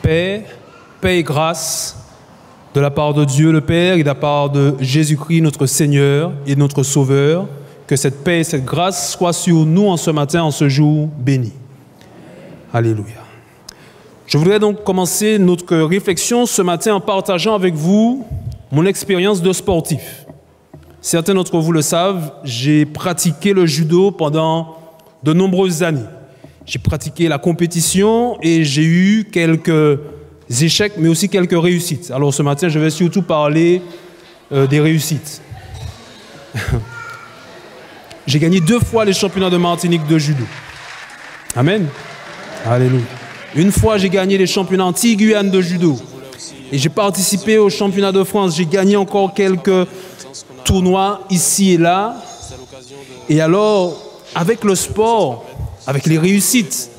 paix et grâce de la part de Dieu le Père et de la part de Jésus-Christ, notre Seigneur et notre Sauveur. Que cette paix et cette grâce soient sur nous en ce matin, en ce jour béni. Alléluia. Je voudrais donc commencer notre réflexion ce matin en partageant avec vous mon expérience de sportif. Certains d'entre vous le savent, j'ai pratiqué le judo pendant de nombreuses années. J'ai pratiqué la compétition et j'ai eu quelques échecs, mais aussi quelques réussites. Alors ce matin, je vais surtout parler des réussites. J'ai gagné 2 fois les championnats de Martinique de judo. Amen. Alléluia. Une fois, j'ai gagné les championnats anti-Guyane de judo. Et j'ai participé au championnat de France. J'ai gagné encore quelques tournois ici et là. Et alors, avec le sport, avec les réussites,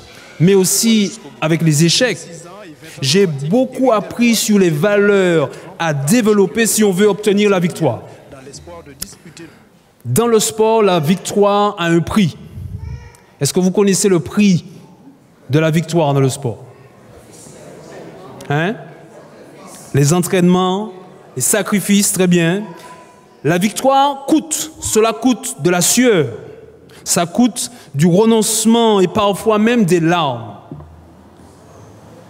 mais aussi avec les échecs, j'ai beaucoup appris sur les valeurs à développer si on veut obtenir la victoire. Dans le sport, la victoire a un prix. Est-ce que vous connaissez le prix de la victoire dans le sport? Hein? Les entraînements, les sacrifices, très bien. La victoire coûte, cela coûte de la sueur. Ça coûte du renoncement et parfois même des larmes.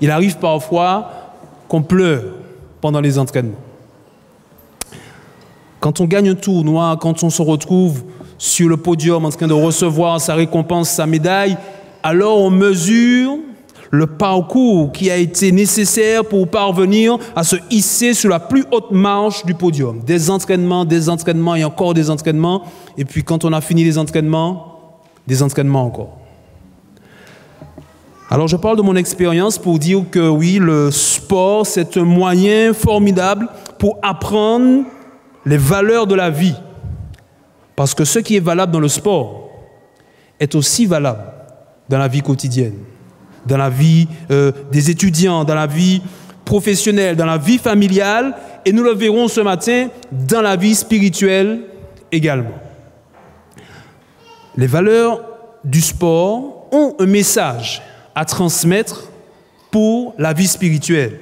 Il arrive parfois qu'on pleure pendant les entraînements. Quand on gagne un tournoi, quand on se retrouve sur le podium en train de recevoir sa récompense, sa médaille, alors on mesure le parcours qui a été nécessaire pour parvenir à se hisser sur la plus haute marche du podium. Des entraînements et encore des entraînements. Et puis quand on a fini les entraînements, des entraînements encore. Alors je parle de mon expérience pour dire que oui, le sport, c'est un moyen formidable pour apprendre les valeurs de la vie. Parce que ce qui est valable dans le sport est aussi valable dans la vie quotidienne, dans la vie des étudiants, dans la vie professionnelle, dans la vie familiale, et nous le verrons ce matin, dans la vie spirituelle également. Les valeurs du sport ont un message à transmettre pour la vie spirituelle.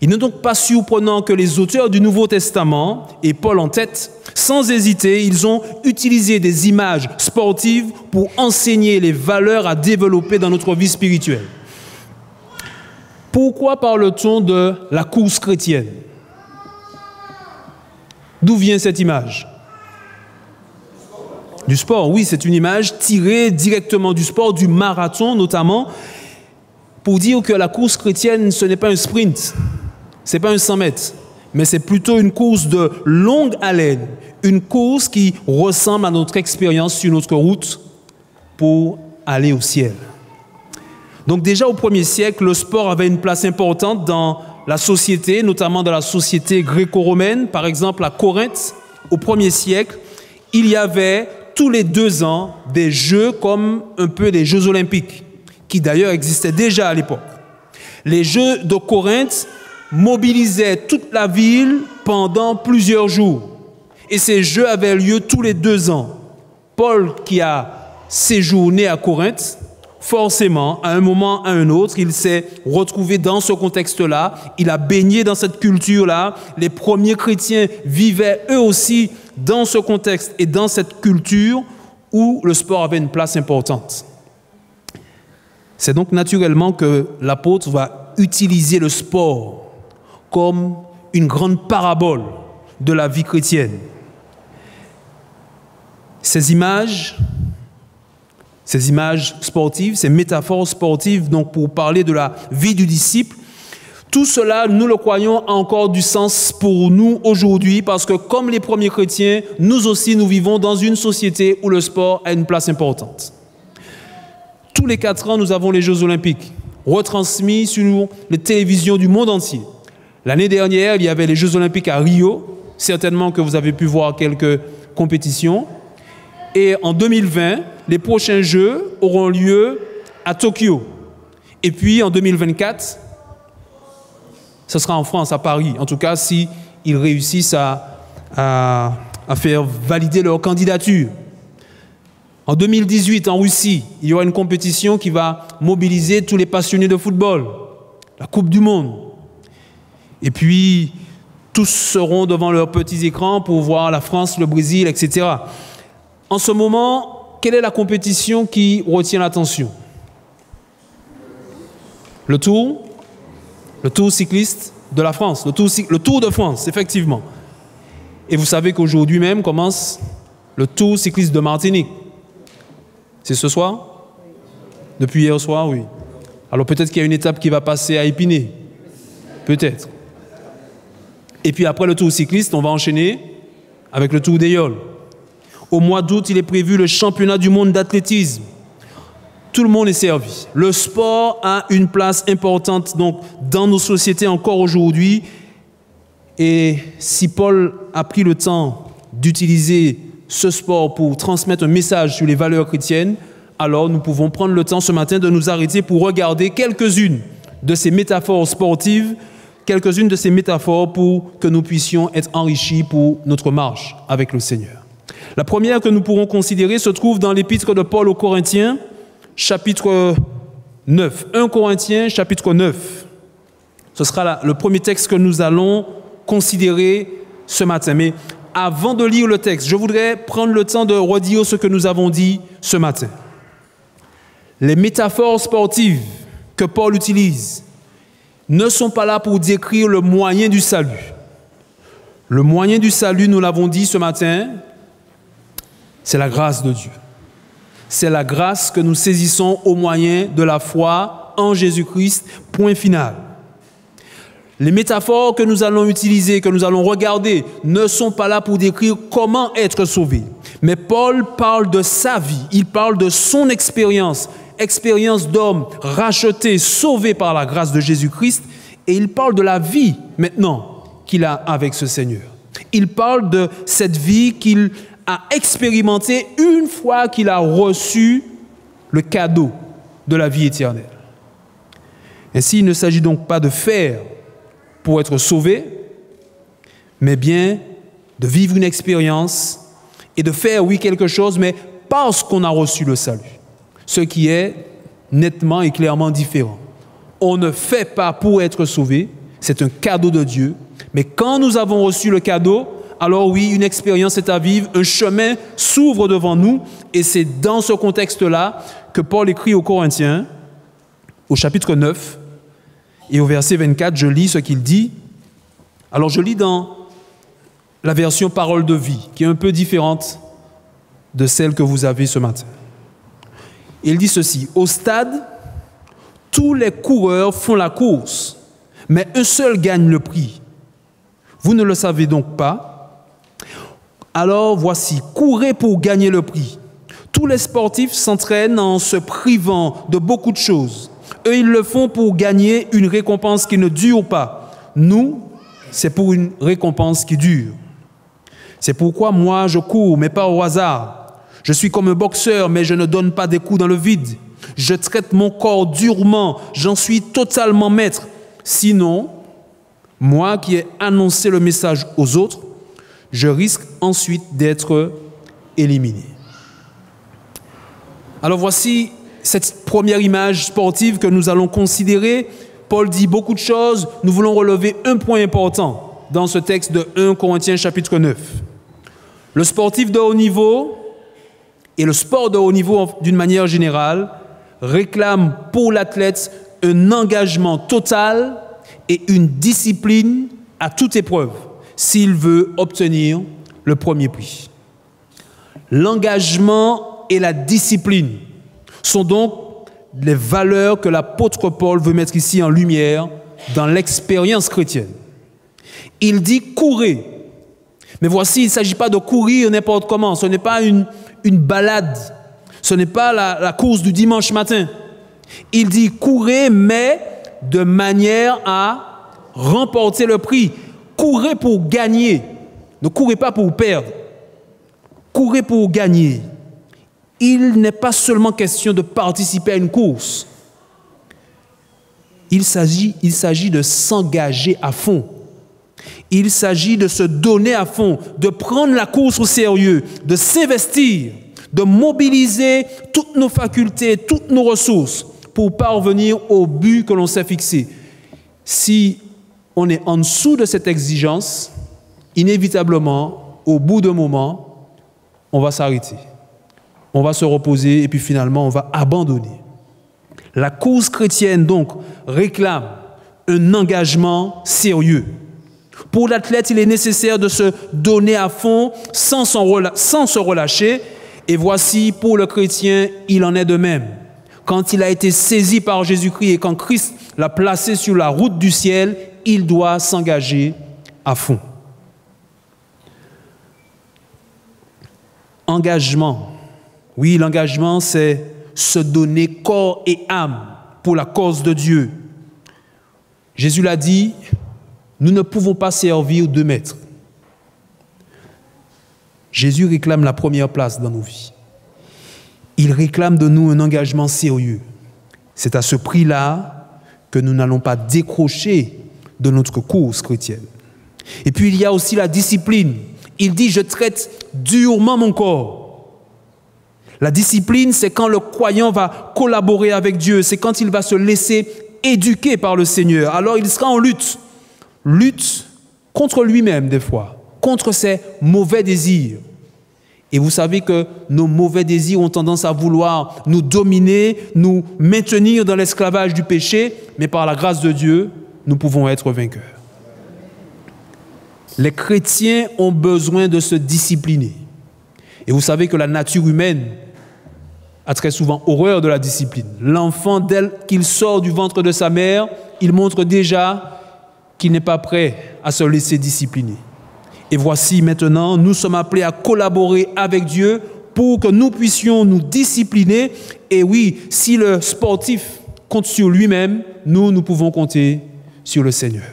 Il n'est donc pas surprenant que les auteurs du Nouveau Testament, et Paul en tête, sans hésiter, ils ont utilisé des images sportives pour enseigner les valeurs à développer dans notre vie spirituelle. Pourquoi parle-t-on de la course chrétienne? D'où vient cette image? Du sport, oui, c'est une image tirée directement du sport, du marathon notamment, pour dire que la course chrétienne, ce n'est pas un sprint, ce n'est pas un 100 mètres, mais c'est plutôt une course de longue haleine, une course qui ressemble à notre expérience sur notre route pour aller au ciel. Donc déjà au 1er siècle, le sport avait une place importante dans la société, notamment dans la société gréco-romaine. Par exemple, à Corinthe, au 1er siècle, il y avait tous les 2 ans des jeux comme un peu des Jeux olympiques, qui d'ailleurs existaient déjà à l'époque. Les Jeux de Corinthe mobilisaient toute la ville pendant plusieurs jours. Et ces Jeux avaient lieu tous les 2 ans. Paul, qui a séjourné à Corinthe, forcément, à un moment, à un autre, il s'est retrouvé dans ce contexte-là. Il a baigné dans cette culture-là. Les premiers chrétiens vivaient eux aussi dans ce contexte et dans cette culture où le sport avait une place importante. C'est donc naturellement que l'apôtre va utiliser le sport comme une grande parabole de la vie chrétienne. Ces images sportives, ces métaphores sportives, donc pour parler de la vie du disciple, tout cela, nous le croyons, a encore du sens pour nous aujourd'hui, parce que comme les premiers chrétiens, nous aussi, nous vivons dans une société où le sport a une place importante. Tous les 4 ans, nous avons les Jeux olympiques, retransmis sur les télévisions du monde entier. L'année dernière, il y avait les Jeux olympiques à Rio, certainement que vous avez pu voir quelques compétitions. Et en 2020, les prochains Jeux auront lieu à Tokyo. Et puis en 2024, ce sera en France, à Paris. En tout cas, s'ils réussissent à faire valider leur candidature. En 2018, en Russie, il y aura une compétition qui va mobiliser tous les passionnés de football. la Coupe du Monde. Et puis, tous seront devant leurs petits écrans pour voir la France, le Brésil, etc. En ce moment, quelle est la compétition qui retient l'attention? Le Tour cycliste de la France, le Tour de France, effectivement. Et vous savez qu'aujourd'hui même commence le Tour cycliste de Martinique. C'est ce soir? Depuis hier soir, oui. Alors peut-être qu'il y a une étape qui va passer à Épinay. Peut-être. Et puis après le Tour cycliste, on va enchaîner avec le Tour d'Aïol. Au mois d'août, il est prévu le championnat du monde d'athlétisme. Tout le monde est servi. Le sport a une place importante donc, dans nos sociétés encore aujourd'hui. Et si Paul a pris le temps d'utiliser ce sport pour transmettre un message sur les valeurs chrétiennes, alors nous pouvons prendre le temps ce matin de nous arrêter pour regarder quelques-unes de ces métaphores sportives, quelques-unes de ces métaphores pour que nous puissions être enrichis pour notre marche avec le Seigneur. La première que nous pourrons considérer se trouve dans l'épître de Paul aux Corinthiens, chapitre 9. 1 Corinthiens, chapitre 9. Ce sera le premier texte que nous allons considérer ce matin. Mais avant de lire le texte, je voudrais prendre le temps de redire ce que nous avons dit ce matin. Les métaphores sportives que Paul utilise ne sont pas là pour décrire le moyen du salut. Le moyen du salut, nous l'avons dit ce matin, c'est la grâce de Dieu. C'est la grâce que nous saisissons au moyen de la foi en Jésus-Christ, point final. Les métaphores que nous allons utiliser, que nous allons regarder, ne sont pas là pour décrire comment être sauvé. Mais Paul parle de sa vie, il parle de son expérience d'homme racheté, sauvé par la grâce de Jésus-Christ, et il parle de la vie maintenant qu'il a avec ce Seigneur. Il parle de cette vie qu'il a expérimentée une fois qu'il a reçu le cadeau de la vie éternelle. Ainsi, il ne s'agit donc pas de faire pour être sauvé, mais bien de vivre une expérience et de faire, oui, quelque chose, mais parce qu'on a reçu le salut. Ce qui est nettement et clairement différent. On ne fait pas pour être sauvé, c'est un cadeau de Dieu, mais quand nous avons reçu le cadeau, alors oui, une expérience est à vivre, un chemin s'ouvre devant nous, et c'est dans ce contexte-là que Paul écrit aux Corinthiens, au chapitre 9, et au verset 24, je lis ce qu'il dit. Alors je lis dans la version Parole de vie, qui est un peu différente de celle que vous avez ce matin. Il dit ceci: au stade, tous les coureurs font la course, mais un seul gagne le prix. Vous ne le savez donc pas? Alors voici, courez pour gagner le prix. Tous les sportifs s'entraînent en se privant de beaucoup de choses. Eux, ils le font pour gagner une récompense qui ne dure pas. Nous, c'est pour une récompense qui dure. C'est pourquoi moi, je cours, mais pas au hasard. Je suis comme un boxeur, mais je ne donne pas des coups dans le vide. Je traite mon corps durement, j'en suis totalement maître. Sinon, moi qui ai annoncé le message aux autres, je risque ensuite d'être éliminé. Alors voici cette première image sportive que nous allons considérer. Paul dit beaucoup de choses. Nous voulons relever un point important dans ce texte de 1 Corinthiens chapitre 9. Le sportif de haut niveau et le sport de haut niveau d'une manière générale réclame pour l'athlète un engagement total et une discipline à toute épreuve s'il veut obtenir le premier prix. L'engagement et la discipline sont donc les valeurs que l'apôtre Paul veut mettre ici en lumière dans l'expérience chrétienne. Il dit « courez ». Mais voici, il ne s'agit pas de courir n'importe comment. Ce n'est pas une balade. Ce n'est pas la course du dimanche matin. Il dit « courez », mais de manière à remporter le prix. Courez pour gagner. Ne courez pas pour perdre. Courez pour gagner. Il n'est pas seulement question de participer à une course. Il s'agit de s'engager à fond. Il s'agit de se donner à fond, de prendre la course au sérieux, de s'investir, de mobiliser toutes nos facultés, toutes nos ressources pour parvenir au but que l'on s'est fixé. Si on est en dessous de cette exigence, inévitablement, au bout d'un moment, on va s'arrêter. On va se reposer et puis finalement, on va abandonner. La cause chrétienne, donc, réclame un engagement sérieux. Pour l'athlète, il est nécessaire de se donner à fond sans se relâcher. Et voici, pour le chrétien, il en est de même. Quand il a été saisi par Jésus-Christ et quand Christ l'a placé sur la route du ciel, il doit s'engager à fond. Engagement. Oui, l'engagement, c'est se donner corps et âme pour la cause de Dieu. Jésus l'a dit, nous ne pouvons pas servir deux maîtres. Jésus réclame la première place dans nos vies. Il réclame de nous un engagement sérieux. C'est à ce prix-là que nous n'allons pas décrocher de notre cause chrétienne. Et puis il y a aussi la discipline. Il dit, je traite durement mon corps. La discipline, c'est quand le croyant va collaborer avec Dieu, c'est quand il va se laisser éduquer par le Seigneur. Alors il sera en lutte. Lutte contre lui-même des fois, contre ses mauvais désirs. Et vous savez que nos mauvais désirs ont tendance à vouloir nous dominer, nous maintenir dans l'esclavage du péché, mais par la grâce de Dieu, nous pouvons être vainqueurs. Les chrétiens ont besoin de se discipliner. Et vous savez que la nature humaine a très souvent horreur de la discipline. L'enfant, dès qu'il sort du ventre de sa mère, il montre déjà qu'il n'est pas prêt à se laisser discipliner. Et voici maintenant, nous sommes appelés à collaborer avec Dieu pour que nous puissions nous discipliner. Et oui, si le sportif compte sur lui-même, nous pouvons compter sur le Seigneur.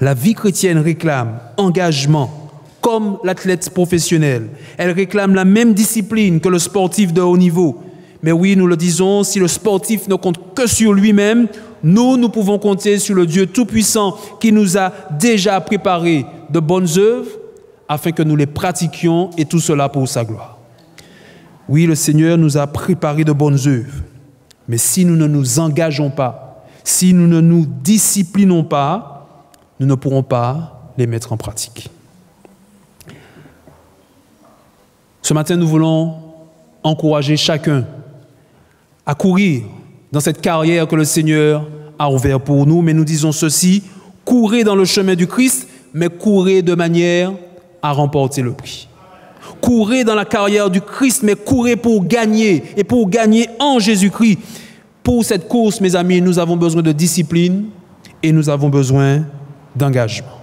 La vie chrétienne réclame engagement, comme l'athlète professionnel. Elle réclame la même discipline que le sportif de haut niveau. Mais oui, nous le disons, si le sportif ne compte que sur lui-même, nous pouvons compter sur le Dieu Tout-Puissant qui nous a déjà préparé de bonnes œuvres afin que nous les pratiquions et tout cela pour sa gloire. Oui, le Seigneur nous a préparé de bonnes œuvres. Mais si nous ne nous engageons pas, si nous ne nous disciplinons pas, nous ne pourrons pas les mettre en pratique. Ce matin, nous voulons encourager chacun à courir dans cette carrière que le Seigneur a ouverte pour nous. Mais nous disons ceci, courez dans le chemin du Christ, mais courez de manière à remporter le prix. Courez dans la carrière du Christ, mais courez pour gagner, et pour gagner en Jésus-Christ. Pour cette course, mes amis, nous avons besoin de discipline et nous avons besoin d'engagement.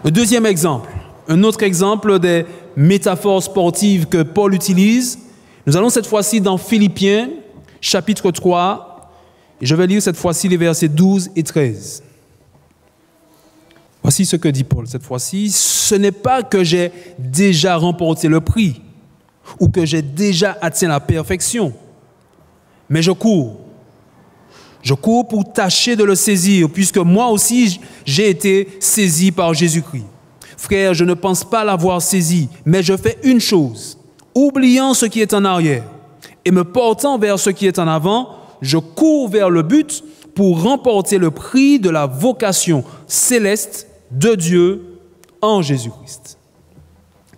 Le deuxième exemple, un autre exemple des métaphores sportives que Paul utilise. Nous allons cette fois-ci dans Philippiens, chapitre 3, et je vais lire cette fois-ci les versets 12 et 13. Voici ce que dit Paul cette fois-ci. Ce n'est pas que j'ai déjà remporté le prix ou que j'ai déjà atteint la perfection, mais je cours. Je cours pour tâcher de le saisir, puisque moi aussi j'ai été saisi par Jésus-Christ. Frère, je ne pense pas l'avoir saisi, mais je fais une chose, oubliant ce qui est en arrière et me portant vers ce qui est en avant, je cours vers le but pour remporter le prix de la vocation céleste de Dieu en Jésus-Christ.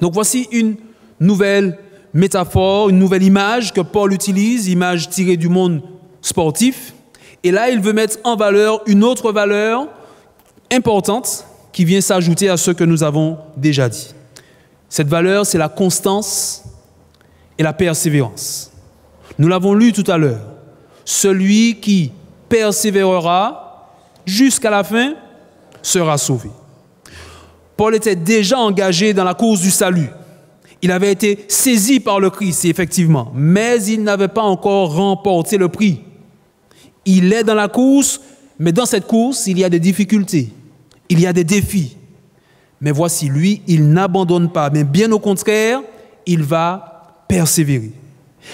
Donc voici une nouvelle métaphore, une nouvelle image que Paul utilise, image tirée du monde sportif. Et là, il veut mettre en valeur une autre valeur importante qui vient s'ajouter à ce que nous avons déjà dit. Cette valeur, c'est la constance et la persévérance. Nous l'avons lu tout à l'heure. Celui qui persévérera jusqu'à la fin sera sauvé. Paul était déjà engagé dans la course du salut. Il avait été saisi par le Christ, effectivement, mais il n'avait pas encore remporté le prix. Il est dans la course, mais dans cette course, il y a des difficultés, il y a des défis. Mais voici, lui, il n'abandonne pas, mais bien au contraire, il va persévérer.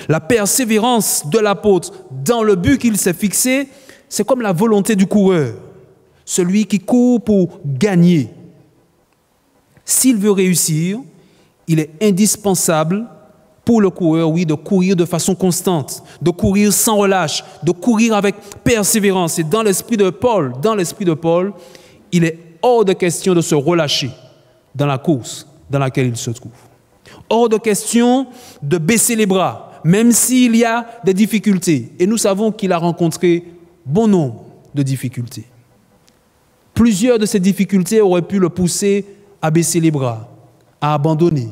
La persévérance de l'apôtre dans le but qu'il s'est fixé, c'est comme la volonté du coureur, celui qui court pour gagner. S'il veut réussir, il est indispensable Pour le coureur, oui, de courir de façon constante, de courir sans relâche, de courir avec persévérance. Et dans l'esprit de Paul, il est hors de question de se relâcher dans la course dans laquelle il se trouve. Hors de question de baisser les bras, même s'il y a des difficultés. Et nous savons qu'il a rencontré bon nombre de difficultés. Plusieurs de ces difficultés auraient pu le pousser à baisser les bras, à abandonner.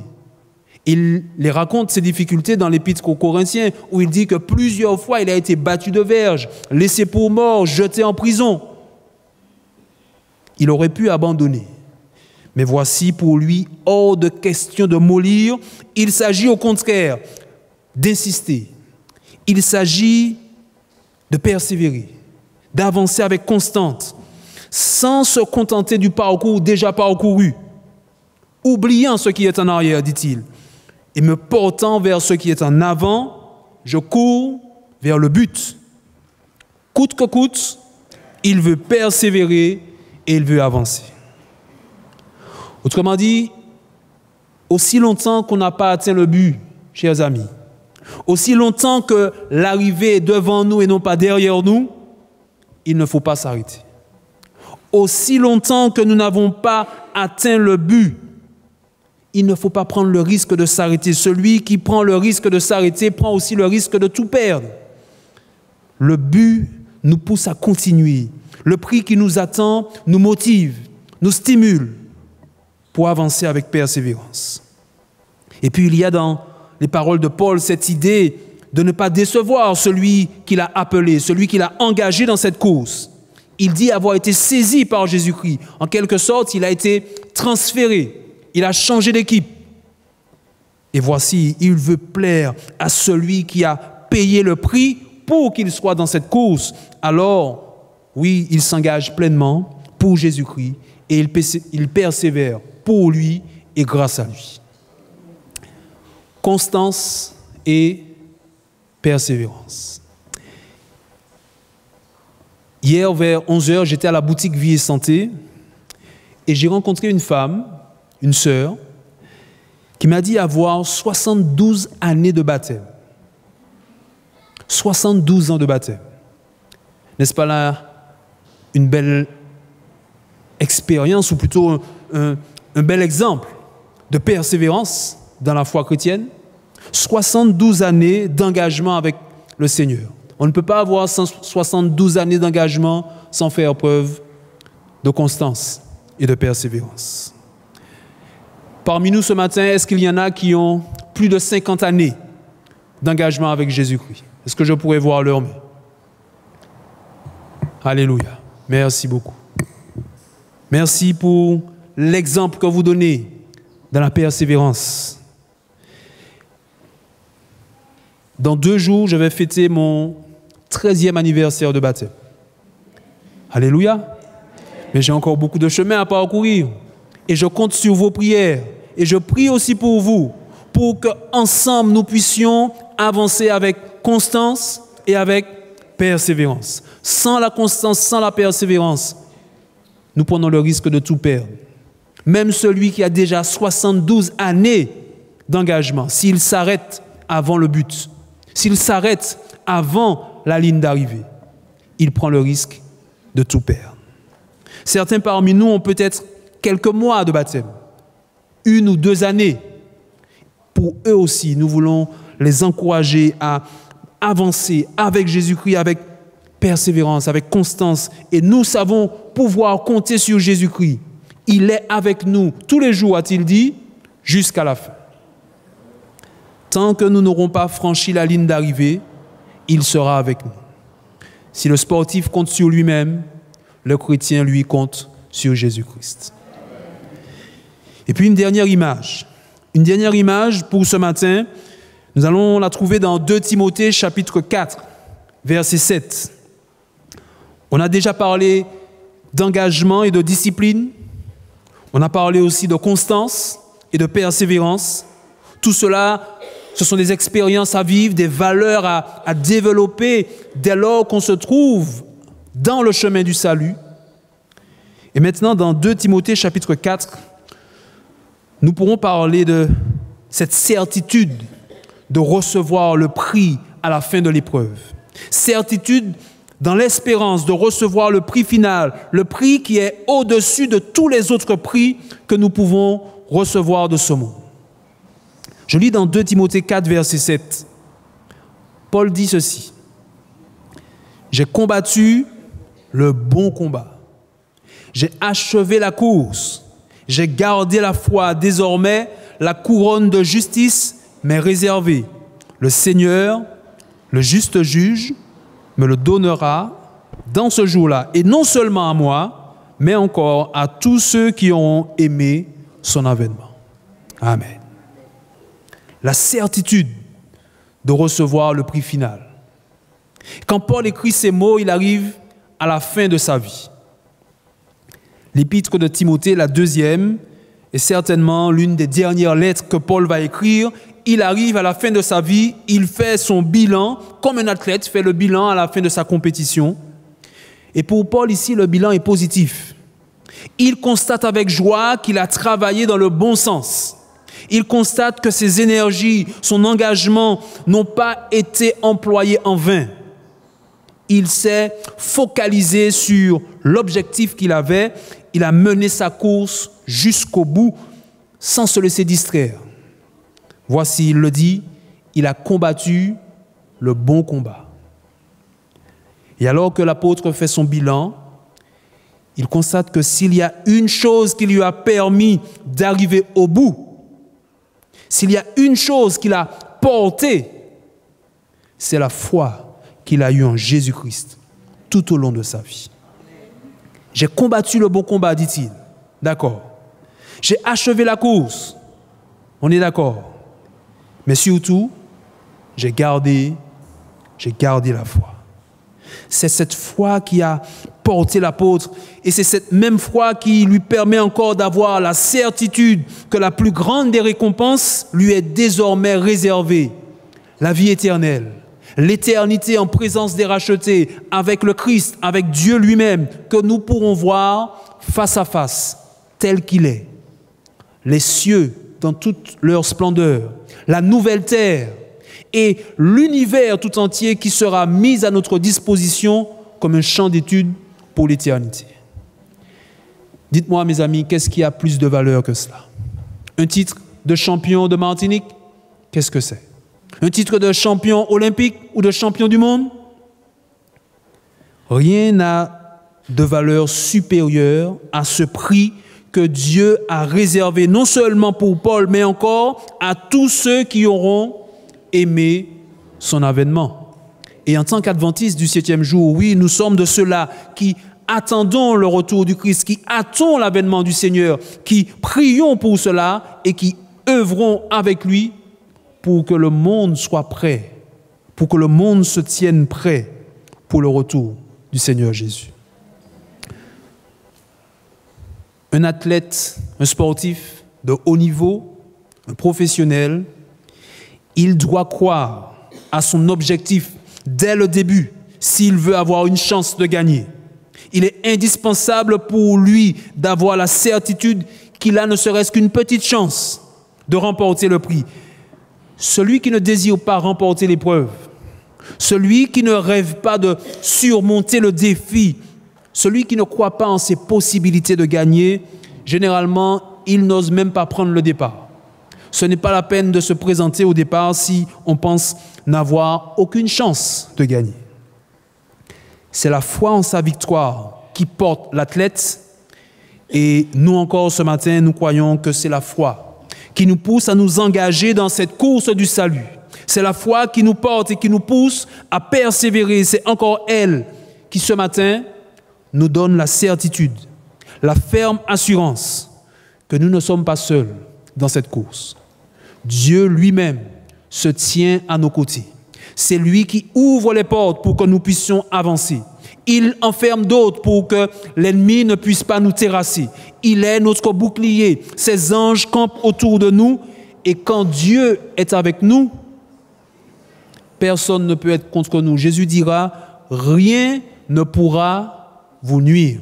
Il les raconte, ces difficultés, dans l'Épître aux Corinthiens, où il dit que plusieurs fois, il a été battu de verge, laissé pour mort, jeté en prison. Il aurait pu abandonner. Mais voici pour lui, hors de question de mollir, il s'agit au contraire d'insister. Il s'agit de persévérer, d'avancer avec constance, sans se contenter du parcours déjà parcouru, oubliant ce qui est en arrière, dit-il, et me portant vers ce qui est en avant, je cours vers le but. Coûte que coûte, il veut persévérer et il veut avancer. Autrement dit, aussi longtemps qu'on n'a pas atteint le but, chers amis, aussi longtemps que l'arrivée est devant nous et non pas derrière nous, il ne faut pas s'arrêter. Aussi longtemps que nous n'avons pas atteint le but, il ne faut pas prendre le risque de s'arrêter. Celui qui prend le risque de s'arrêter prend aussi le risque de tout perdre. Le but nous pousse à continuer. Le prix qui nous attend nous motive, nous stimule pour avancer avec persévérance. Et puis il y a dans les paroles de Paul cette idée de ne pas décevoir celui qui l'a appelé, celui qui l'a engagé dans cette course. Il dit avoir été saisi par Jésus-Christ. En quelque sorte, il a été transféré. Il a changé d'équipe. Et voici, il veut plaire à celui qui a payé le prix pour qu'il soit dans cette course. Alors, oui, il s'engage pleinement pour Jésus-Christ et il persévère pour lui et grâce à lui. Constance et persévérance. Hier, vers 11h, j'étais à la boutique Vie et Santé et j'ai rencontré une femme, une sœur, qui m'a dit avoir 72 années de baptême. 72 ans de baptême. N'est-ce pas là une belle expérience ou plutôt un bel exemple de persévérance dans la foi chrétienne? 72 années d'engagement avec le Seigneur. On ne peut pas avoir 72 années d'engagement sans faire preuve de constance et de persévérance. Parmi nous ce matin, est-ce qu'il y en a qui ont plus de 50 années d'engagement avec Jésus-Christ? Est-ce que je pourrais voir leur main? Alléluia. Merci beaucoup. Merci pour l'exemple que vous donnez dans la persévérance. Dans 2 jours, je vais fêter mon 13e anniversaire de baptême. Alléluia. Mais j'ai encore beaucoup de chemin à parcourir. Et je compte sur vos prières. Et je prie aussi pour vous, pour qu'ensemble nous puissions avancer avec constance et avec persévérance. Sans la constance, sans la persévérance, nous prenons le risque de tout perdre. Même celui qui a déjà 72 années d'engagement, s'il s'arrête avant le but, s'il s'arrête avant la ligne d'arrivée, il prend le risque de tout perdre. Certains parmi nous ont peut-être quelques mois de baptême, 1 ou 2 années. Pour eux aussi, nous voulons les encourager à avancer avec Jésus-Christ, avec persévérance, avec constance. Et nous savons pouvoir compter sur Jésus-Christ. Il est avec nous tous les jours, a-t-il dit, jusqu'à la fin. Tant que nous n'aurons pas franchi la ligne d'arrivée, il sera avec nous. Si le sportif compte sur lui-même, le chrétien, lui, compte sur Jésus-Christ. Et puis une dernière image. Une dernière image pour ce matin, nous allons la trouver dans 2 Timothée chapitre 4, verset 7. On a déjà parlé d'engagement et de discipline. On a parlé aussi de constance et de persévérance. Tout cela, ce sont des expériences à vivre, des valeurs à développer dès lors qu'on se trouve dans le chemin du salut. Et maintenant, dans 2 Timothée chapitre 4, nous pourrons parler de cette certitude de recevoir le prix à la fin de l'épreuve. Certitude dans l'espérance de recevoir le prix final, le prix qui est au-dessus de tous les autres prix que nous pouvons recevoir de ce monde. Je lis dans 2 Timothée 4, verset 7. Paul dit ceci. « J'ai combattu le bon combat. J'ai achevé la course. J'ai gardé la foi. Désormais, la couronne de justice m'est réservée. Le Seigneur, le juste juge, me le donnera dans ce jour-là. Et non seulement à moi, mais encore à tous ceux qui ont aimé son avènement. » Amen. La certitude de recevoir le prix final. Quand Paul écrit ces mots, il arrive à la fin de sa vie. L'épître de Timothée, la deuxième, est certainement l'une des dernières lettres que Paul va écrire. Il arrive à la fin de sa vie, il fait son bilan, comme un athlète fait le bilan à la fin de sa compétition. Et pour Paul, ici, le bilan est positif. Il constate avec joie qu'il a travaillé dans le bon sens. Il constate que ses énergies, son engagement n'ont pas été employés en vain. Il s'est focalisé sur l'objectif qu'il avait. Il a mené sa course jusqu'au bout sans se laisser distraire. Voici, il le dit, il a combattu le bon combat. Et alors que l'apôtre fait son bilan, il constate que s'il y a une chose qui lui a permis d'arriver au bout, s'il y a une chose qu'il a portée, c'est la foi qu'il a eue en Jésus-Christ tout au long de sa vie. J'ai combattu le bon combat, dit-il. D'accord. J'ai achevé la course. On est d'accord. Mais surtout, j'ai gardé la foi. C'est cette foi qui a porté l'apôtre et c'est cette même foi qui lui permet encore d'avoir la certitude que la plus grande des récompenses lui est désormais réservée, la vie éternelle, l'éternité en présence des rachetés, avec le Christ, avec Dieu lui-même, que nous pourrons voir face à face, tel qu'il est. Les cieux dans toute leur splendeur, la nouvelle terre et l'univers tout entier qui sera mis à notre disposition comme un champ d'études pour l'éternité. Dites-moi, mes amis, qu'est-ce qui a plus de valeur que cela? Un titre de champion de Martinique? Qu'est-ce que c'est? Un titre de champion olympique ou de champion du monde? Rien n'a de valeur supérieure à ce prix que Dieu a réservé non seulement pour Paul, mais encore à tous ceux qui auront aimé son avènement. Et en tant qu'adventistes du 7e jour, oui, nous sommes de ceux-là qui attendons le retour du Christ, qui attendons l'avènement du Seigneur, qui prions pour cela et qui œuvrons avec lui pour que le monde soit prêt, pour que le monde se tienne prêt pour le retour du Seigneur Jésus. Un athlète, un sportif de haut niveau, un professionnel, il doit croire à son objectif dès le début s'il veut avoir une chance de gagner. Il est indispensable pour lui d'avoir la certitude qu'il a ne serait-ce qu'une petite chance de remporter le prix. Celui qui ne désire pas remporter l'épreuve, celui qui ne rêve pas de surmonter le défi, celui qui ne croit pas en ses possibilités de gagner, généralement, il n'ose même pas prendre le départ. Ce n'est pas la peine de se présenter au départ si on pense n'avoir aucune chance de gagner. C'est la foi en sa victoire qui porte l'athlète et nous encore ce matin, nous croyons que c'est la foi qui nous pousse à nous engager dans cette course du salut. C'est la foi qui nous porte et qui nous pousse à persévérer. C'est encore elle qui ce matin nous donne la certitude, la ferme assurance que nous ne sommes pas seuls dans cette course. Dieu lui-même se tient à nos côtés. C'est lui qui ouvre les portes pour que nous puissions avancer. Il enferme d'autres pour que l'ennemi ne puisse pas nous terrasser. Il est notre bouclier. Ses anges campent autour de nous et quand Dieu est avec nous, personne ne peut être contre nous. Jésus dira, rien ne pourra vous nuire.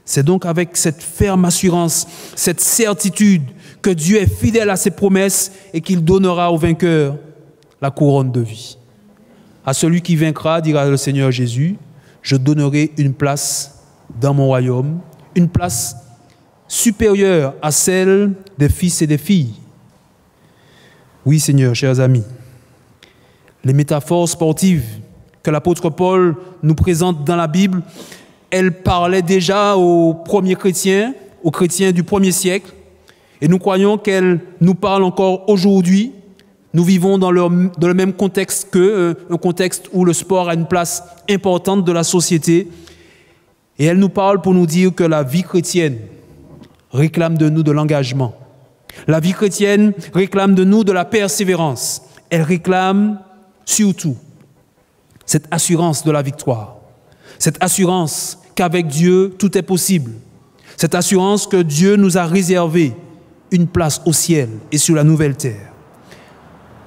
C'est donc avec cette ferme assurance, cette certitude que Dieu est fidèle à ses promesses et qu'il donnera au vainqueur la couronne de vie. À celui qui vaincra, dira le Seigneur Jésus, je donnerai une place dans mon royaume, une place supérieure à celle des fils et des filles. Oui, Seigneur, chers amis, les métaphores sportives que l'apôtre Paul nous présente dans la Bible, elles parlaient déjà aux premiers chrétiens, aux chrétiens du 1er siècle, et nous croyons qu'elles nous parlent encore aujourd'hui. Nous vivons dans le même contexte qu'eux, un contexte où le sport a une place importante de la société. Et elles nous parlent pour nous dire que la vie chrétienne réclame de nous de l'engagement. La vie chrétienne réclame de nous de la persévérance. Elle réclame surtout cette assurance de la victoire. Cette assurance qu'avec Dieu, tout est possible. Cette assurance que Dieu nous a réservé une place au ciel et sur la nouvelle terre.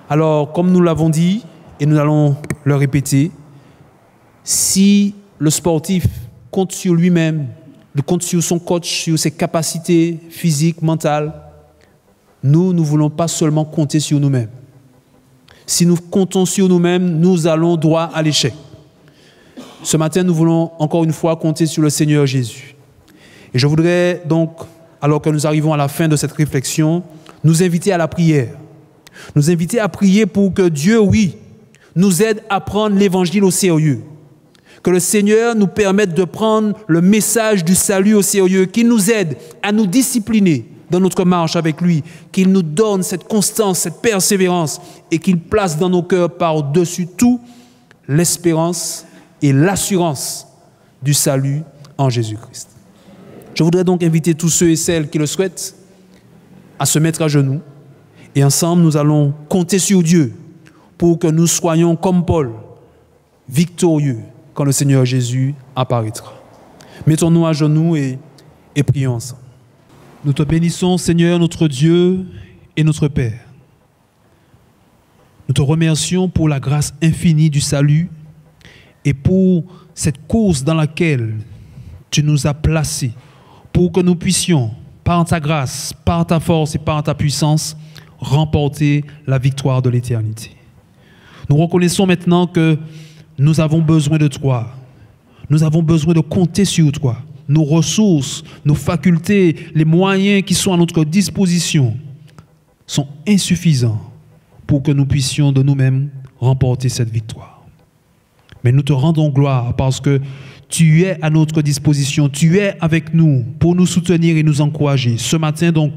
Alors, comme nous l'avons dit, et nous allons le répéter, si le sportif compte sur lui-même, il compte sur son coach, sur ses capacités physiques, mentales, nous ne voulons pas seulement compter sur nous-mêmes. Si nous comptons sur nous-mêmes, nous allons droit à l'échec. Ce matin, nous voulons encore une fois compter sur le Seigneur Jésus. Et je voudrais donc, alors que nous arrivons à la fin de cette réflexion, nous inviter à la prière. Nous inviter à prier pour que Dieu, oui, nous aide à prendre l'Évangile au sérieux. Que le Seigneur nous permette de prendre le message du salut au sérieux, qu'il nous aide à nous discipliner dans notre marche avec lui, qu'il nous donne cette constance, cette persévérance et qu'il place dans nos cœurs par-dessus tout l'espérance et l'assurance du salut en Jésus-Christ. Je voudrais donc inviter tous ceux et celles qui le souhaitent à se mettre à genoux et ensemble nous allons compter sur Dieu pour que nous soyons comme Paul, victorieux quand le Seigneur Jésus apparaîtra. Mettons-nous à genoux et prions ensemble. Nous te bénissons, Seigneur, notre Dieu et notre Père. Nous te remercions pour la grâce infinie du salut et pour cette course dans laquelle tu nous as placés pour que nous puissions, par ta grâce, par ta force et par ta puissance, remporter la victoire de l'éternité. Nous reconnaissons maintenant que nous avons besoin de toi. Nous avons besoin de compter sur toi. Nos ressources, nos facultés, les moyens qui sont à notre disposition sont insuffisants pour que nous puissions de nous-mêmes remporter cette victoire. Mais nous te rendons gloire parce que tu es à notre disposition, tu es avec nous pour nous soutenir et nous encourager. Ce matin donc,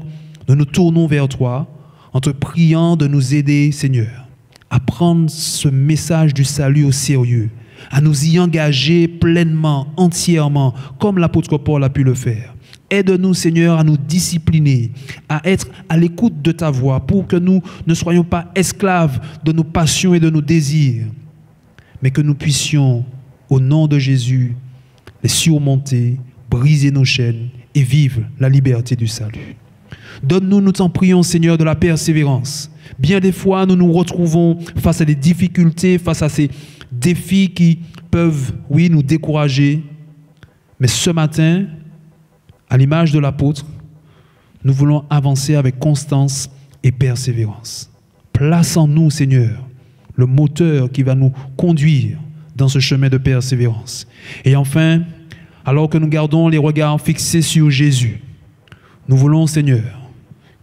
nous nous tournons vers toi en te priant de nous aider, Seigneur, à prendre ce message du salut au sérieux, à nous y engager pleinement, entièrement, comme l'apôtre Paul a pu le faire. Aide-nous, Seigneur, à nous discipliner, à être à l'écoute de ta voix, pour que nous ne soyons pas esclaves de nos passions et de nos désirs, mais que nous puissions, au nom de Jésus, les surmonter, briser nos chaînes et vivre la liberté du salut. Donne-nous, nous t'en prions, Seigneur, de la persévérance. Bien des fois, nous nous retrouvons face à des difficultés, face à ces défis qui peuvent, oui, nous décourager. Mais ce matin, à l'image de l'apôtre, nous voulons avancer avec constance et persévérance. Place en nous, Seigneur, le moteur qui va nous conduire dans ce chemin de persévérance. Et enfin, alors que nous gardons les regards fixés sur Jésus, nous voulons, Seigneur,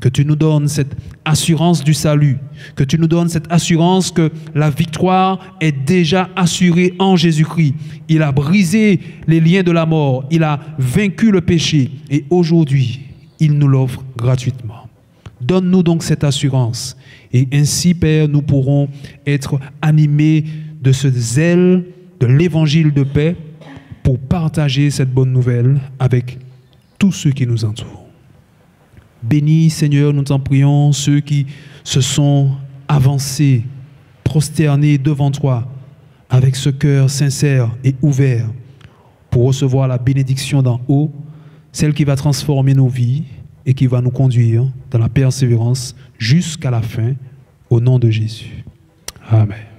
que tu nous donnes cette assurance du salut, que tu nous donnes cette assurance que la victoire est déjà assurée en Jésus-Christ. Il a brisé les liens de la mort, il a vaincu le péché et aujourd'hui, il nous l'offre gratuitement. Donne-nous donc cette assurance et ainsi, Père, nous pourrons être animés de ce zèle de l'évangile de paix pour partager cette bonne nouvelle avec tous ceux qui nous entourent. Bénis, Seigneur, nous t'en prions, ceux qui se sont avancés, prosternés devant toi, avec ce cœur sincère et ouvert pour recevoir la bénédiction d'en haut, celle qui va transformer nos vies et qui va nous conduire dans la persévérance jusqu'à la fin, au nom de Jésus. Amen.